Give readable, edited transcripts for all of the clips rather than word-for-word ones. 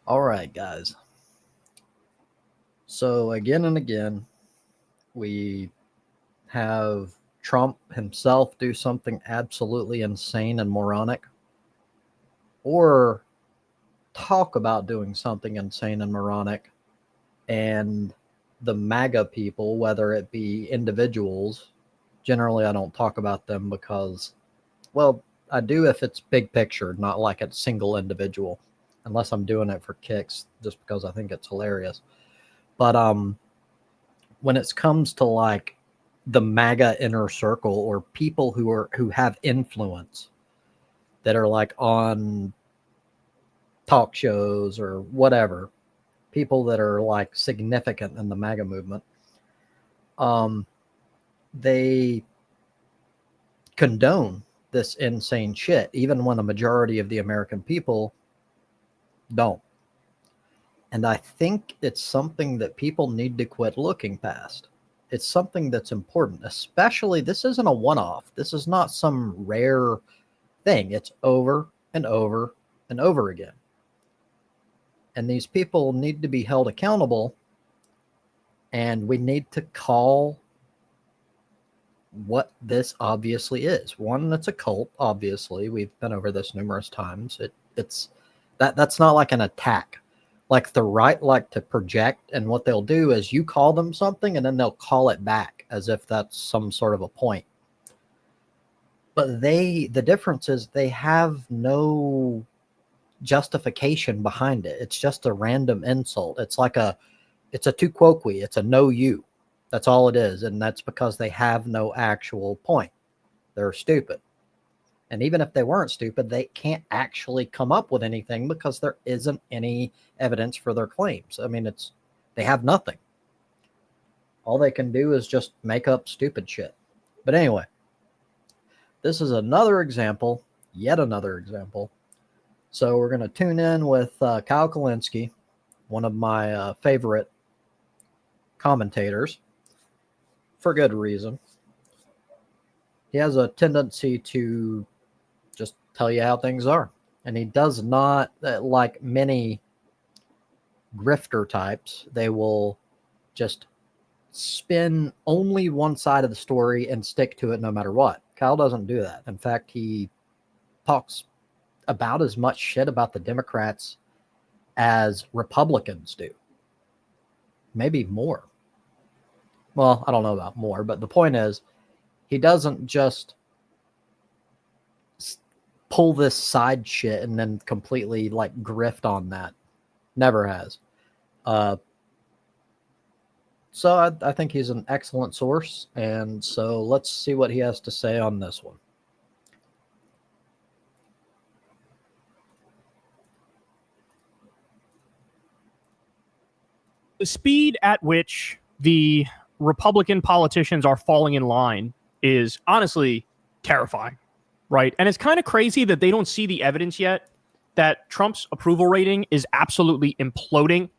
All right, guys. So, again and again, we have Trump himself do something absolutely insane and moronic, or talk about doing something insane and moronic, and the MAGA people, whether it be individuals, generally I don't talk about them because, well, I do if it's big picture, not like a single individual, unless I'm doing it for kicks, just because I think it's hilarious. But when it comes to like the MAGA inner circle or people who have influence that are like on talk shows or whatever, people that are like significant in the MAGA movement, um, they condone this insane shit, even when a majority of the American people don't. And I think it's something that people need to quit looking past. It's something that's important, especially this isn't a one off. This is not some rare thing. It's over and over and over again. And these people need to be held accountable. And we need to call what this obviously is. One, it's a cult, obviously. We've been over this numerous times. That's not like an attack. Like the right like to project, and what they'll do is you call them something and then they'll call it back as if that's some sort of a point. But the difference is they have no justification behind it. It's just a random insult. It's a tu quoque. It's a no you. That's all it is. And that's because they have no actual point. They're stupid. And even if they weren't stupid, they can't actually come up with anything because there isn't any evidence for their claims. I mean, they have nothing. All they can do is just make up stupid shit. But anyway, this is another example, yet another example. So we're going to tune in with Kyle Kalinske, one of my favorite commentators, for good reason. He has a tendency to just tell you how things are. And he does not, like many grifter types, they will just spin only one side of the story and stick to it no matter what. Kyle doesn't do that. In fact, he talks about as much shit about the Democrats as Republicans do. Maybe more. Well, I don't know about more, but the point is, he doesn't just pull this side shit and then completely like grift on that. Never has. So I think he's an excellent source. And so let's see what he has to say on this one. The speed at which the Republican politicians are falling in line is honestly terrifying, right? And it's kind of crazy that they don't see the evidence yet that Trump's approval rating is absolutely imploding,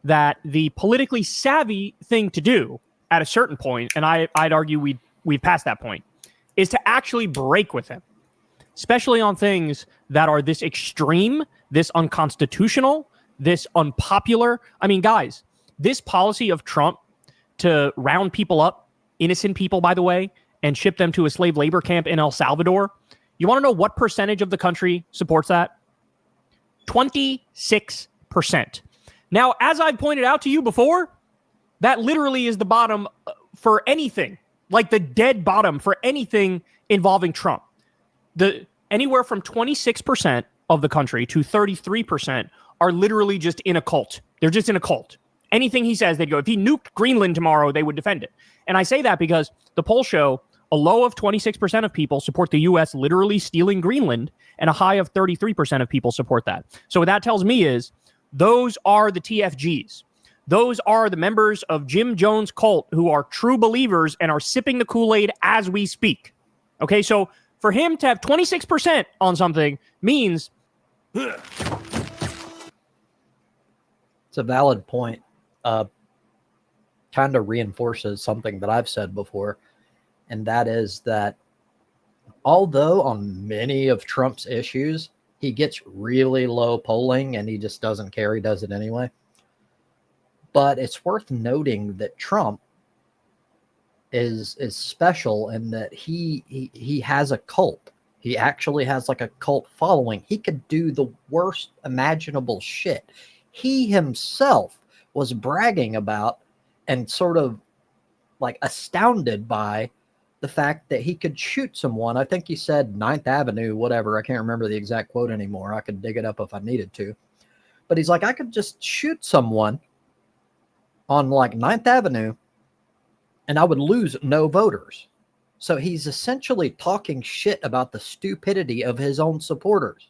that the politically savvy thing to do at a certain point, and I'd argue we've passed that point, is to actually break with him, especially on things that are this extreme, this unconstitutional, this unpopular. I mean, guys, this policy of Trump to round people up, innocent people, by the way, and ship them to a slave labor camp in El Salvador, you want to know what percentage of the country supports that? 26%. Now, as I've pointed out to you before, that literally is the bottom for anything, like the dead bottom for anything involving Trump. Anywhere from 26% of the country to 33% are literally just in a cult. They're just in a cult. Anything he says, they'd go, if he nuked Greenland tomorrow, they would defend it. And I say that because the polls show a low of 26% of people support the U.S. literally stealing Greenland, and a high of 33% of people support that. So what that tells me is those are the TFGs. Those are the members of Jim Jones' cult who are true believers and are sipping the Kool-Aid as we speak. Okay, so for him to have 26% on something means... It's a valid point. Kind of reinforces something that I've said before, and that is that although on many of Trump's issues, he gets really low polling and he just doesn't care. He does it anyway. But it's worth noting that Trump is special in that he has a cult. He actually has like a cult following. He could do the worst imaginable shit. He himself was bragging about and sort of like astounded by the fact that he could shoot someone. I think he said 9th Avenue, whatever. I can't remember the exact quote anymore. I could dig it up if I needed to. But he's like, I could just shoot someone on like 9th Avenue and I would lose no voters. So he's essentially talking shit about the stupidity of his own supporters.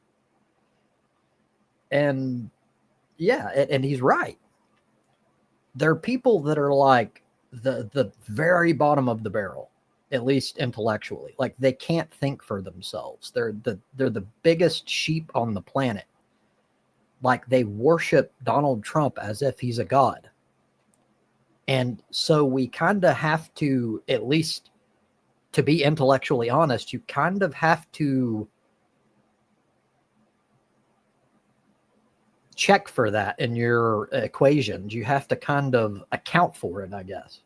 And yeah, and he's right. There are people that are like the very bottom of the barrel, at least intellectually. Like they can't think for themselves. They're the biggest sheep on the planet. Like they worship Donald Trump as if he's a god. And so we kind of have to, at least to be intellectually honest, you kind of have to check for that in your equations. You have to kind of account for it, I guess.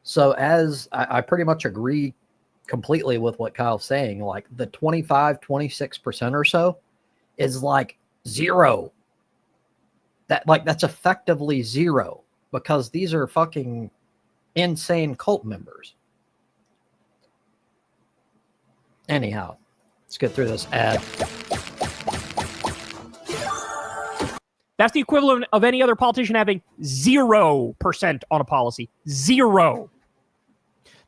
So as I pretty much agree completely with what Kyle's saying, like the 26% or so is like zero. That's effectively zero because these are fucking insane cult members. Anyhow, let's get through this ad. That's the equivalent of any other politician having 0% on a policy. Zero.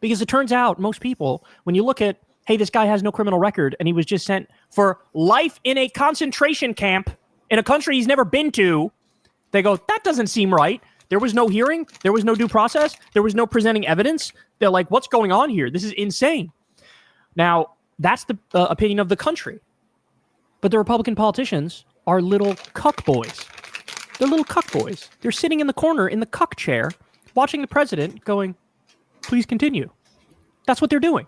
Because it turns out most people, when you look at, hey, this guy has no criminal record and he was just sent for life in a concentration camp in a country he's never been to, they go, that doesn't seem right. There was no hearing. There was no due process. There was no presenting evidence. They're like, what's going on here? This is insane. Now, that's the opinion of the country. But the Republican politicians are little cuck boys. They're little cuck boys. They're sitting in the corner in the cuck chair, watching the president going, please continue. That's what they're doing.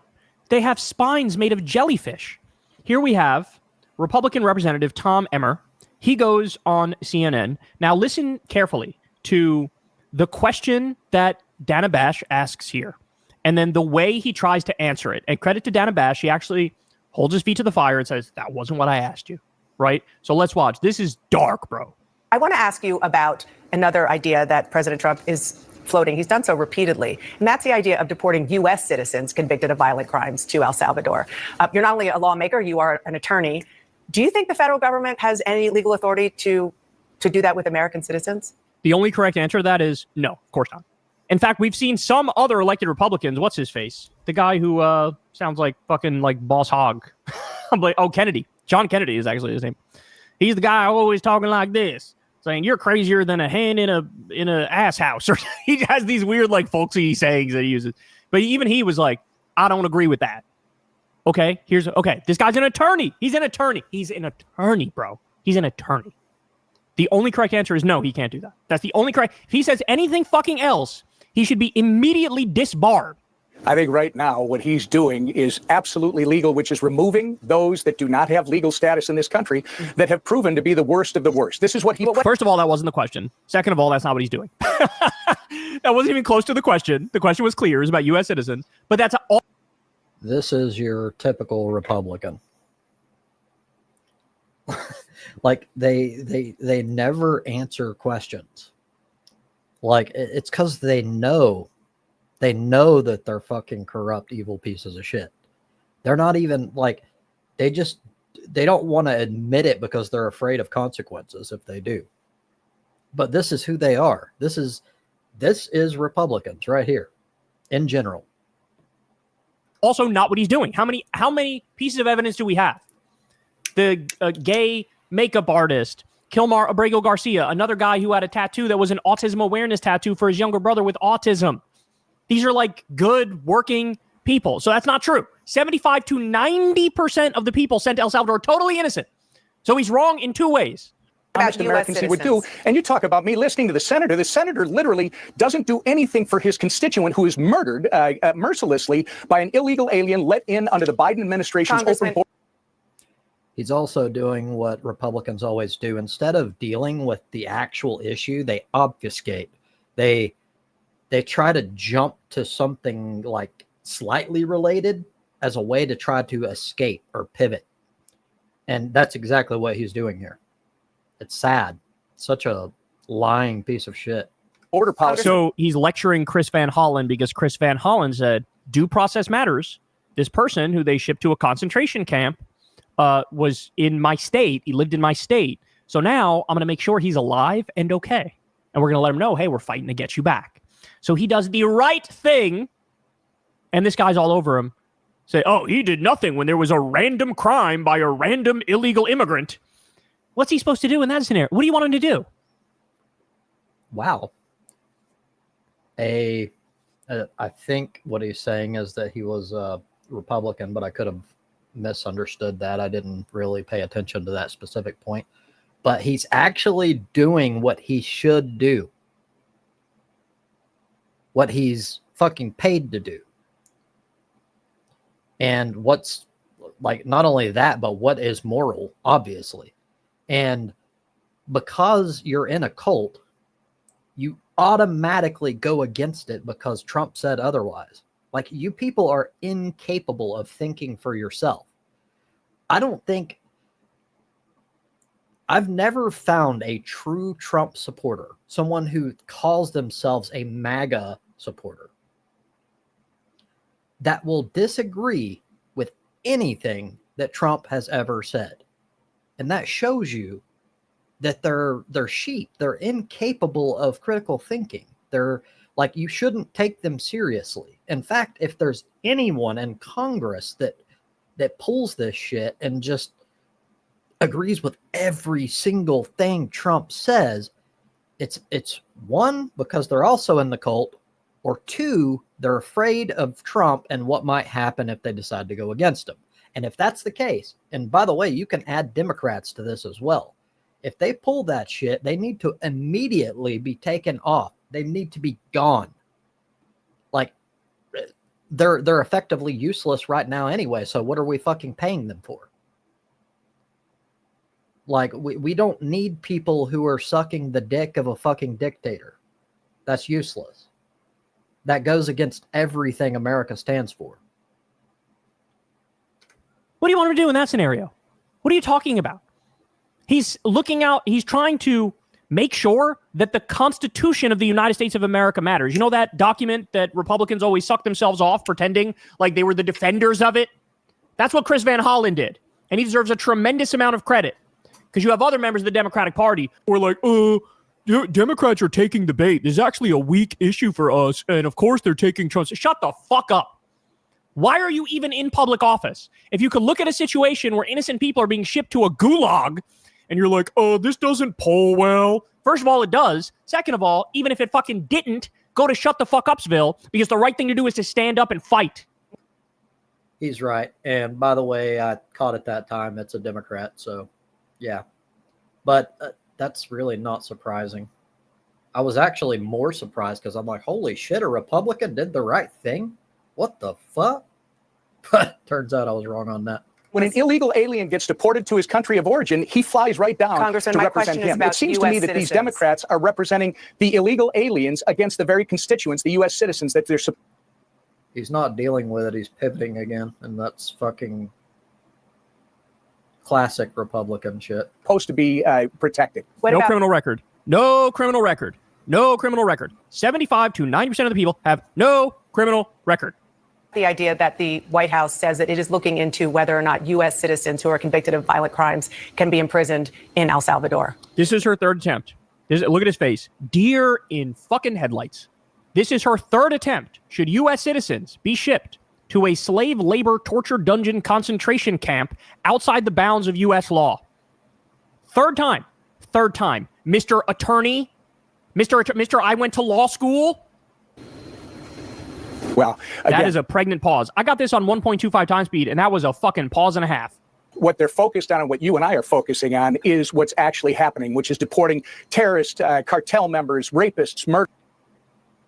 They have spines made of jellyfish. Here we have Republican Representative Tom Emmer. He goes on CNN. Now listen carefully to the question that Dana Bash asks here, and then the way he tries to answer it. And credit to Dana Bash, he actually holds his feet to the fire and says, that wasn't what I asked you, right? So let's watch. This is dark, bro. I want to ask you about another idea that President Trump is floating. He's done so repeatedly, and that's the idea of deporting U.S. citizens convicted of violent crimes to El Salvador. You're not only a lawmaker, you are an attorney. Do you think the federal government has any legal authority to do that with American citizens? The only correct answer to that is no, of course not. In fact, we've seen some other elected Republicans. What's his face? The guy who sounds like fucking like Boss Hogg. I'm like, oh, Kennedy. John Kennedy is actually his name. He's the guy always talking like this, saying you're crazier than a hen in a ass house. Or he has these weird like folksy sayings that he uses. But even he was like, I don't agree with that. Okay, this guy's an attorney. He's an attorney, bro. He's an attorney. The only correct answer is no, he can't do that. That's the only correct. If he says anything fucking else, he should be immediately disbarred. I think right now what he's doing is absolutely legal, which is removing those that do not have legal status in this country that have proven to be the worst of the worst. This is what he... First of all, that wasn't the question. Second of all, that's not what he's doing. That wasn't even close to the question. The question was clear. It was about U.S. citizens. But that's all... This is your typical Republican. Like they never answer questions. Like it's because they know that they're fucking corrupt, evil pieces of shit. They're not even like they don't want to admit it because they're afraid of consequences if they do. But this is who they are. This is Republicans right here in general. Also not what he's doing. How many pieces of evidence do we have? The gay makeup artist, Kilmar Abrego Garcia, another guy who had a tattoo that was an autism awareness tattoo for his younger brother with autism. These are like good working people. So that's not true. 75 to 90% of the people sent to El Salvador are totally innocent. So he's wrong in two ways. Honest Americans would do. And you talk about me listening to the senator. The senator literally doesn't do anything for his constituent who is murdered mercilessly by an illegal alien let in under the Biden administration's open border. He's also doing what Republicans always do. Instead of dealing with the actual issue, they obfuscate. They try to jump to something like slightly related as a way to try to escape or pivot. And that's exactly what he's doing here. It's sad. Such a lying piece of shit. Border policy. So he's lecturing Chris Van Hollen because Chris Van Hollen said, due process matters. This person who they shipped to a concentration camp was in my state. He lived in my state. So now I'm going to make sure he's alive and okay. And we're going to let him know, hey, we're fighting to get you back. So he does the right thing. And this guy's all over him. Say, oh, he did nothing when there was a random crime by a random illegal immigrant. What's he supposed to do in that scenario? What do you want him to do? Wow. I think what he's saying is that he was a Republican, but I could have misunderstood that. I didn't really pay attention to that specific point. But he's actually doing what he should do. What he's fucking paid to do. And what's, like, not only that, but what is moral, obviously. And because you're in a cult, you automatically go against it because Trump said otherwise. Like, you people are incapable of thinking for yourself. I've never found a true Trump supporter, someone who calls themselves a MAGA supporter, that will disagree with anything that Trump has ever said. And that shows you that they're sheep. They're incapable of critical thinking. They're like, you shouldn't take them seriously. In fact, if there's anyone in Congress that pulls this shit and just agrees with every single thing Trump says, it's one, because they're also in the cult, or two, they're afraid of Trump and what might happen if they decide to go against him. And if that's the case, and by the way, you can add Democrats to this as well. If they pull that shit, they need to immediately be taken off. They need to be gone. Like, they're effectively useless right now anyway, so what are we fucking paying them for? Like, we don't need people who are sucking the dick of a fucking dictator. That's useless. That goes against everything America stands for. What do you want him to do in that scenario? What are you talking about? He's looking out. He's trying to make sure that the Constitution of the United States of America matters. You know that document that Republicans always suck themselves off pretending like they were the defenders of it? That's what Chris Van Hollen did. And he deserves a tremendous amount of credit. Because you have other members of the Democratic Party who are like, Democrats are taking the bait. This is actually a weak issue for us. And of course they're taking Trump. Shut the fuck up. Why are you even in public office? If you could look at a situation where innocent people are being shipped to a gulag and you're like, oh, this doesn't poll well. First of all, it does. Second of all, even if it fucking didn't, go to shut the fuck upsville, because the right thing to do is to stand up and fight. He's right. And by the way, I caught it that time. It's a Democrat. So, yeah. But that's really not surprising. I was actually more surprised because I'm like, holy shit, a Republican did the right thing? What the fuck? But turns out I was wrong on that. When an illegal alien gets deported to his country of origin, he flies right down Congressman, to my represent question is him. about It seems to US me that these citizens. Democrats are representing the illegal aliens against the very constituents, the U.S. citizens that they're supposed. He's not dealing with it. He's pivoting again. And that's fucking classic Republican shit. To be protected. What No about criminal record. No criminal record. No criminal record. 75 to 90% of the people have no criminal record. the idea that the White House says that it is looking into whether or not U.S. citizens who are convicted of violent crimes can be imprisoned in El Salvador? This is her third attempt. Look at his face. Deer in fucking headlights. This is her third attempt. Should U.S. citizens be shipped to a slave labor torture dungeon concentration camp outside the bounds of U.S. law? Third time. Mr. Attorney, Mr. I went to law school. Well, again, That is a pregnant pause. I got this on 1.25 times speed, and that was a fucking pause and a half. what they're focused on and what you and I are focusing on is what's actually happening, which is deporting terrorists, cartel members, rapists, murderers.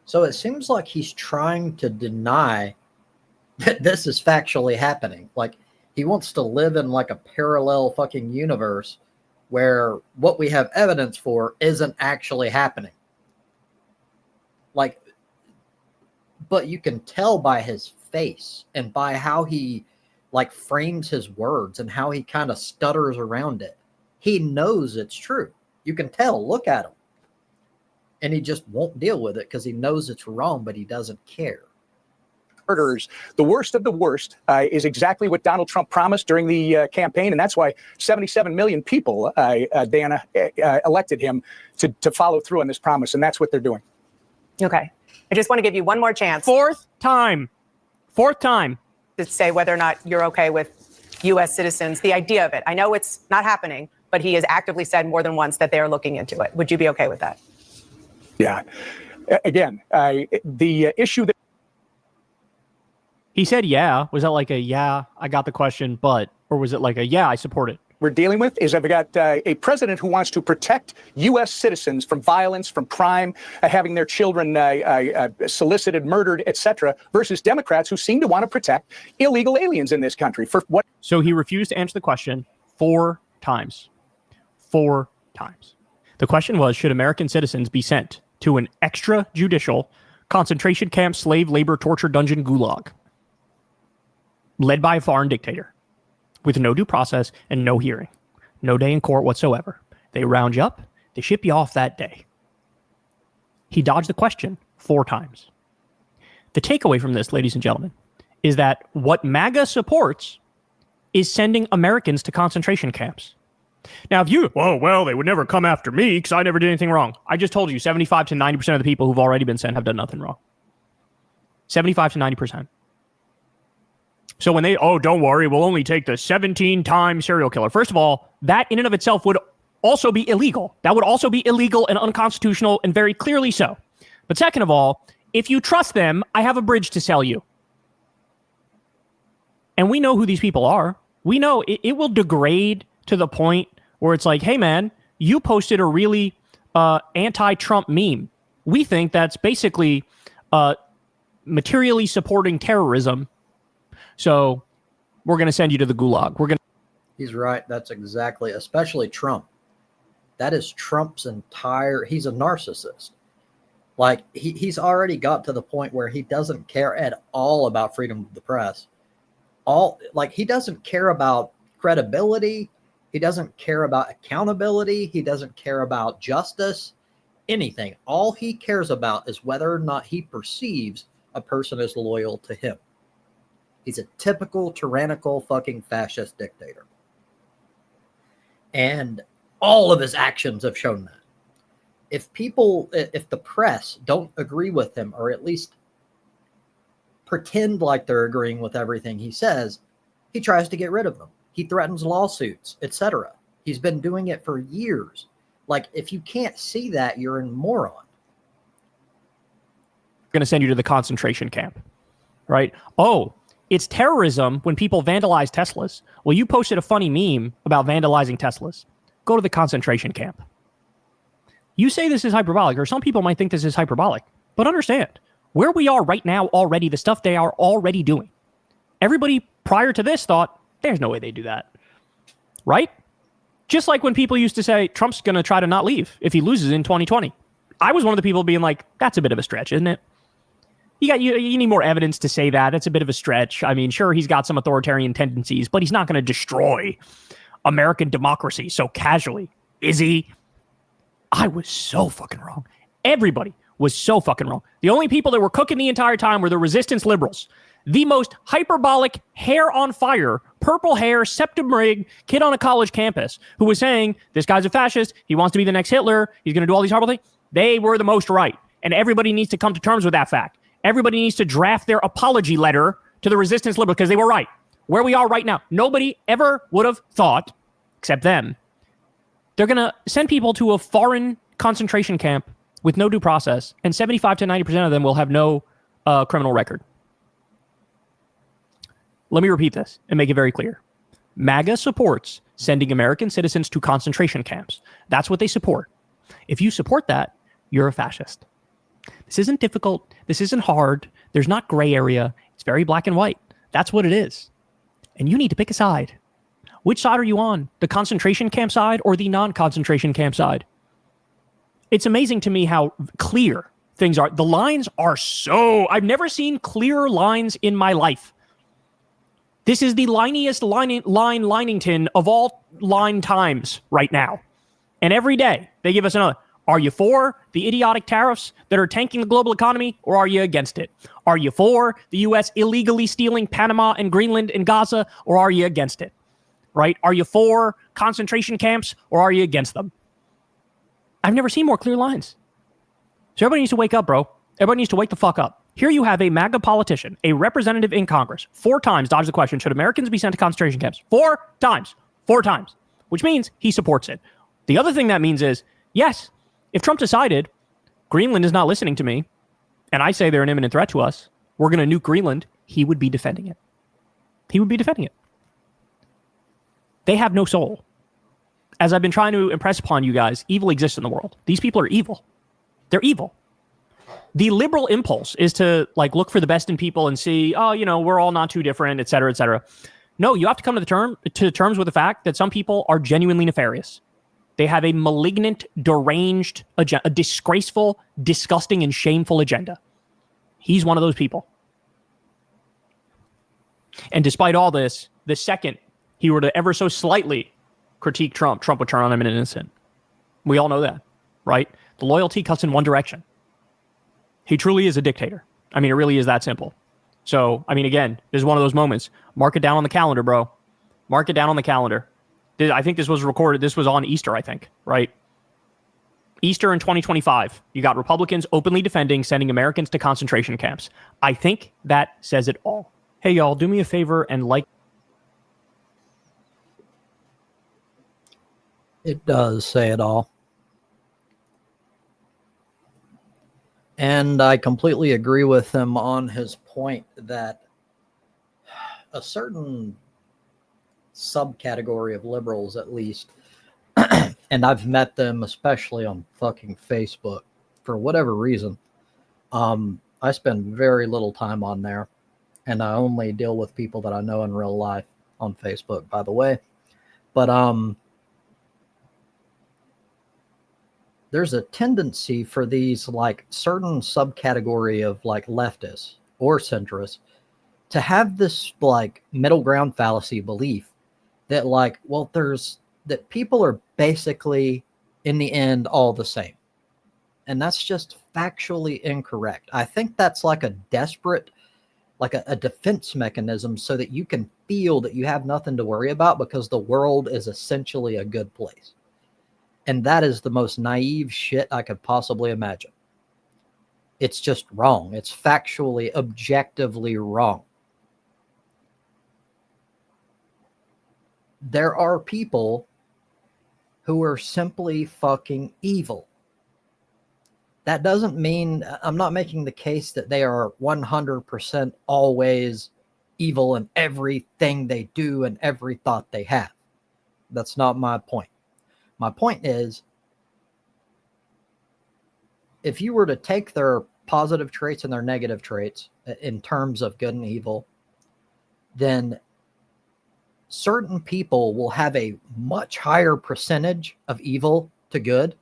So it seems like he's trying to deny that this is factually happening. Like He wants to live in like a parallel fucking universe where what we have evidence for isn't actually happening. Like, but you can tell by his face and by how he like frames his words and how he kind of stutters around it. He knows it's true. You can tell, look at him. And he just won't deal with it because he knows it's wrong, but he doesn't care. Murderers, the worst of the worst, is exactly what Donald Trump promised during the campaign, and that's why 77 million people, Dana, elected him to follow through on this promise, and that's what they're doing. Okay. I just want to give you one more chance. Fourth time. To say whether or not you're okay with U.S. citizens, the idea of it. I know it's not happening, but he has actively said more than once that they are looking into it. Would you be okay with that? Yeah. Again, the issue that He said, yeah. Was that like a, yeah, I got the question, but, or was it like a, yeah, I support it? we're dealing with is I've got a president who wants to protect U.S. citizens from violence, from crime, having their children solicited, murdered, etc., versus Democrats who seem to want to protect illegal aliens in this country. For what? So he refused to answer the question 4 times. 4 times. The question was, should American citizens be sent to an extrajudicial concentration camp, slave labor, torture dungeon gulag led by a foreign dictator with no due process and no hearing, no day in court whatsoever? They round you up, they ship you off that day. He dodged the question 4 times. The takeaway from this, ladies and gentlemen, is that what MAGA supports is sending Americans to concentration camps. Now, if you, well, they would never come after me because I never did anything wrong. I just told you 75 to 90% of the people who've already been sent have done nothing wrong. 75 to 90%. So when they, don't worry, we'll only take the 17-time serial killer. First of all, that in and of itself would also be illegal. That would also be illegal and unconstitutional, and very clearly so. But second of all, if you trust them, I have a bridge to sell you. And we know who these people are. We know it will degrade to the point where it's like, hey, man, you posted a really anti-Trump meme. We think that's basically materially supporting terrorism. So we're going to send you to the gulag. He's right. That's exactly, especially Trump. That is Trump's entire, he's a narcissist. Like, he's already got to the point where he doesn't care at all about freedom of the press. He doesn't care about credibility. He doesn't care about accountability. He doesn't care about justice, anything. All he cares about is whether or not he perceives a person is loyal to him. He's a typical tyrannical fucking fascist dictator. And all of his actions have shown that. If the press don't agree with him, or at least pretend like they're agreeing with everything he says, he tries to get rid of them. He threatens lawsuits, etc. He's been doing it for years. Like, if you can't see that, you're a moron. I'm going to send you to the concentration camp, right? Oh, it's terrorism when people vandalize Teslas. Well, you posted a funny meme about vandalizing Teslas. Go to the concentration camp. You say this is hyperbolic, or some people might think this is hyperbolic, but understand, where we are right now already, the stuff they are already doing. Everybody prior to this thought, there's no way they do that. Right? Just like when people used to say, Trump's going to try to not leave if he loses in 2020. I was one of the people being like, that's a bit of a stretch, isn't it? You need more evidence to say that. It's a bit of a stretch. I mean, sure, he's got some authoritarian tendencies, but he's not going to destroy American democracy so casually, is he? I was so fucking wrong. Everybody was so fucking wrong. The only people that were cooking the entire time were the resistance liberals. The most hyperbolic, hair on fire, purple hair, septum rig kid on a college campus who was saying, this guy's a fascist, he wants to be the next Hitler, he's going to do all these horrible things. They were the most right. And everybody needs to come to terms with that fact. Everybody needs to draft their apology letter to the resistance liberals because they were right. Where we are right now, nobody ever would have thought, except them, they're going to send people to a foreign concentration camp with no due process, and 75 to 90% of them will have no criminal record. Let me repeat this and make it very clear. MAGA supports sending American citizens to concentration camps. That's what they support. If you support that, you're a fascist. This isn't difficult. This isn't hard. There's not gray area. It's very black and white. That's what it is. And you need to pick a side. Which side are you on? The concentration camp side or the non-concentration camp side? It's amazing to me how clear things are. The lines are I've never seen clearer lines in my life. This is the liniest Linington of all line times right now. And every day they give us another. Are you for the idiotic tariffs that are tanking the global economy, or are you against it? Are you for the U.S. illegally stealing Panama and Greenland and Gaza, or are you against it? Right? Are you for concentration camps, or are you against them? I've never seen more clear lines. So everybody needs to wake up, bro. Everybody needs to wake the fuck up. Here you have a MAGA politician, a representative in Congress, 4 times dodged the question, should Americans be sent to concentration camps? 4 times. 4 times. Which means he supports it. The other thing that means is, yes, if Trump decided Greenland is not listening to me, and I say they're an imminent threat to us, we're going to nuke Greenland, he would be defending it. He would be defending it. They have no soul. As I've been trying to impress upon you guys, evil exists in the world. These people are evil. They're evil. The liberal impulse is to look for the best in people and see, we're all not too different, et cetera, et cetera. No, you have to come to terms with the fact that some people are genuinely nefarious. They have a malignant, deranged, a disgraceful, disgusting, and shameful agenda. He's one of those people. And despite all this, the second he were to ever so slightly critique Trump would turn on him an innocent. We all know that, right? The loyalty cuts in one direction. He truly is a dictator. I mean, it really is that simple. So, I mean, again, this is one of those moments. Mark it down on the calendar, bro. Mark it down on the calendar. I think this was recorded. This was on Easter, I think, right? Easter in 2025. You got Republicans openly defending sending Americans to concentration camps. I think that says it all. Hey, y'all, do me a favor and like. It does say it all. And I completely agree with him on his point that a certain subcategory of liberals, at least, and I've met them especially on fucking Facebook for whatever reason. I spend very little time on there, and I only deal with people that I know in real life on Facebook, by the way. But there's a tendency for these certain subcategory of leftists or centrists to have this middle ground fallacy belief that that people are basically in the end all the same. And that's just factually incorrect. I think that's a desperate, a defense mechanism so that you can feel that you have nothing to worry about because the world is essentially a good place. And that is the most naive shit I could possibly imagine. It's just wrong. It's factually, objectively wrong. There are people who are simply fucking evil. That doesn't mean, I'm not making the case that they are 100% always evil in everything they do and every thought they have. That's not my point. My point is, if you were to take their positive traits and their negative traits in terms of good and evil, then certain people will have a much higher percentage of evil to good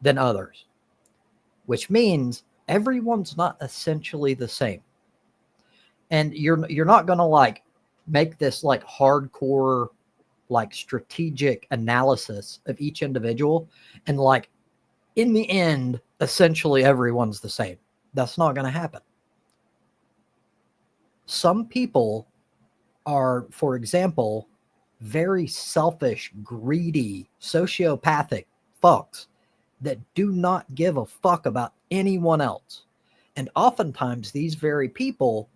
than others, which means everyone's not essentially the same. And you're not going to make this hardcore strategic analysis of each individual and in the end essentially everyone's the same. That's not going to happen. Some people are, for example, very selfish, greedy, sociopathic fucks that do not give a fuck about anyone else. And oftentimes these very people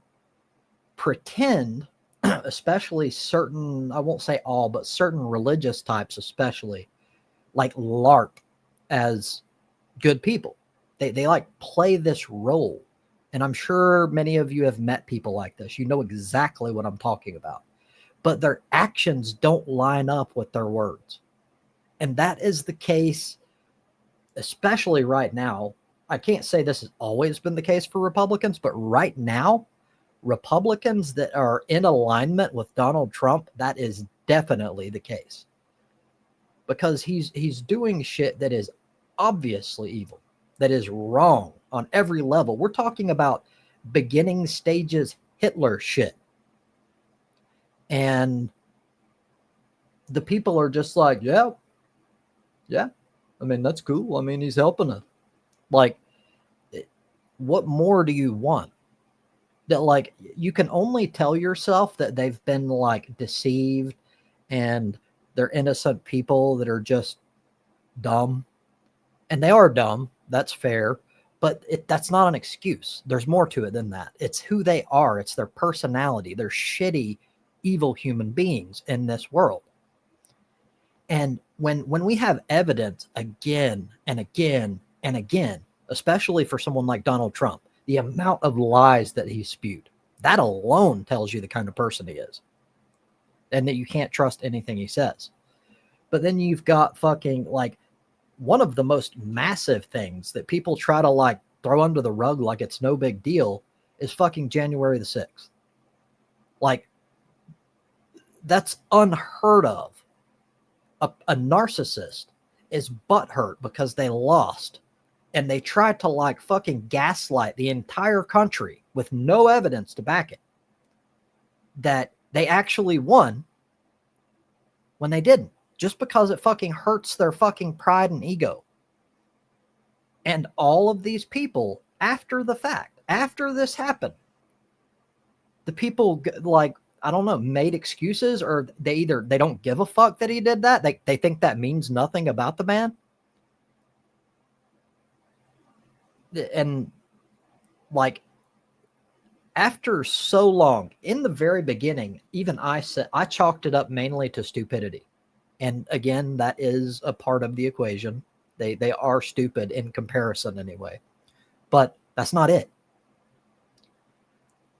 pretend, especially certain, I won't say all, but certain religious types especially, LARP as good people. They play this role. And I'm sure many of you have met people like this. You know exactly what I'm talking about. But their actions don't line up with their words. And that is the case, especially right now. I can't say this has always been the case for Republicans, but right now, Republicans that are in alignment with Donald Trump, that is definitely the case. Because he's doing shit that is obviously evil, that is wrong on every level. We're talking about beginning stages Hitler shit. And the people are just like, yeah. I mean, that's cool. I mean, he's helping us. Like, what more do you want? That, like, you can only tell yourself that they've been, like, deceived and they're innocent people that are just dumb. And they are dumb. That's fair. But that's not an excuse. There's more to it than that. It's who they are. It's their personality. They're shitty, evil human beings in this world. And when we have evidence again and again and again, especially for someone like Donald Trump, the amount of lies that he spewed, that alone tells you the kind of person he is. And that you can't trust anything he says. But then you've got fucking, like, one of the most massive things that people try to, like, throw under the rug like it's no big deal is fucking January the 6th. Like, that's unheard of. A narcissist is butthurt because they lost, and they tried to, like, fucking gaslight the entire country with no evidence to back it that they actually won when they didn't, just because it fucking hurts their fucking pride and ego. And all of these people, after the fact, after this happened, the people, like, I don't know, made excuses, or they don't give a fuck that he did that. They think that means nothing about the man. And, like, after so long, in the very beginning, even I chalked it up mainly to stupidity. And again, that is a part of the equation. They are stupid in comparison anyway. But that's not it.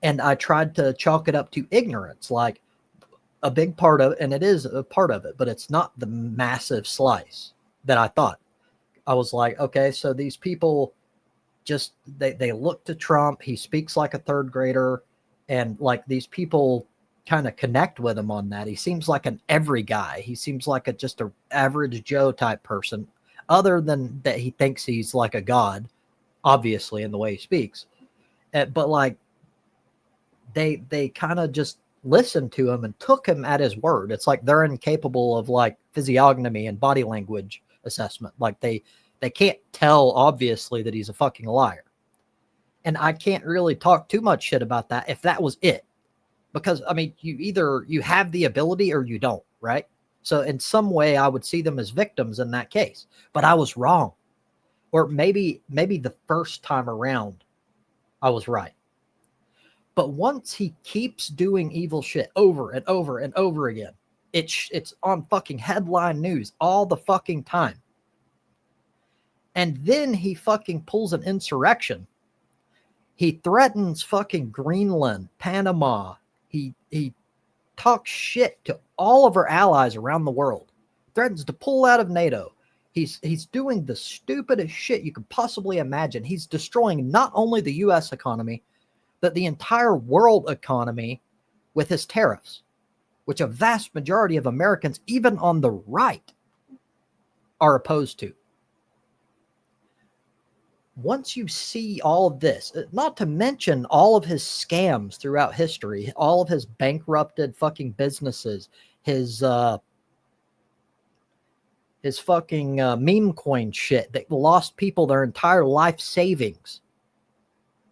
And I tried to chalk it up to ignorance, like a big part of it, and it is a part of it, but it's not the massive slice that I thought. I was like, okay, so these people just, they look to Trump. He speaks like a third grader, and, like, these people kind of connect with him on that. He seems like an every guy. He seems like just a average Joe type person, other than that he thinks he's like a god, obviously, in the way he speaks. But, like, they kind of just listened to him and took him at his word. It's like they're incapable of, like, physiognomy and body language assessment. Like, they can't tell, obviously, that he's a fucking liar. And I can't really talk too much shit about that if that was it. Because, I mean, you have the ability or you don't, right? So in some way, I would see them as victims in that case. But I was wrong. Or maybe the first time around, I was right. But once he keeps doing evil shit over and over and over again, it's on fucking headline news all the fucking time. And then he fucking pulls an insurrection. He threatens fucking Greenland, Panama. He talks shit to all of our allies around the world. Threatens to pull out of NATO. He's doing the stupidest shit you could possibly imagine. He's destroying not only the U.S. economy, but the entire world economy with his tariffs, which a vast majority of Americans, even on the right, are opposed to. Once you see all of this, not to mention all of his scams throughout history, all of his bankrupted fucking businesses, his fucking meme coin shit that lost people their entire life savings.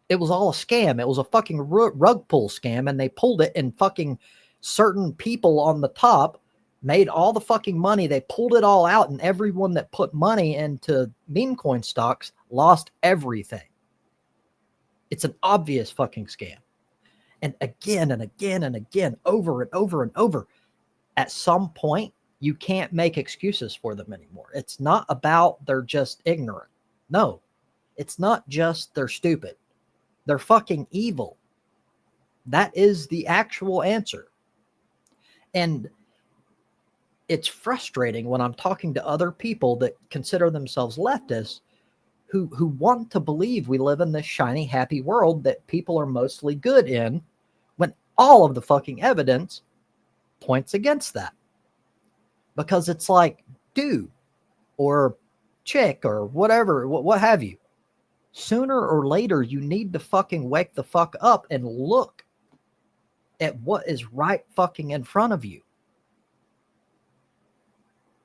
It was all a scam. It was a fucking rug pull scam, and they pulled it, and fucking certain people on the top made all the fucking money. They pulled it all out, and everyone that put money into meme coin stocks lost everything. It's an obvious fucking scam. And again and again and again, over and over and over. At some point, you can't make excuses for them anymore. It's not about they're just ignorant. No, it's not just they're stupid. They're fucking evil. That is the actual answer. And it's frustrating when I'm talking to other people that consider themselves leftists who want to believe we live in this shiny, happy world that people are mostly good in, all of the fucking evidence points against that. Because it's like, dude, or chick, or whatever, what have you. Sooner or later, you need to fucking wake the fuck up and look at what is right fucking in front of you.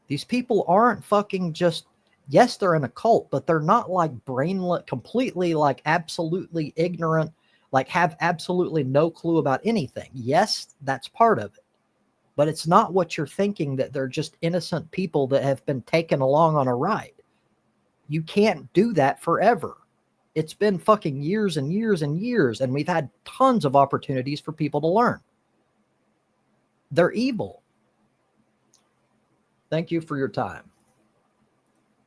These people aren't fucking just, yes, they're in a cult, but they're not like brainless, completely like absolutely ignorant, like have absolutely no clue about anything. Yes, that's part of it. But it's not what you're thinking, that they're just innocent people that have been taken along on a ride. You can't do that forever. It's been fucking years and years and years, and we've had tons of opportunities for people to learn. They're evil. Thank you for your time.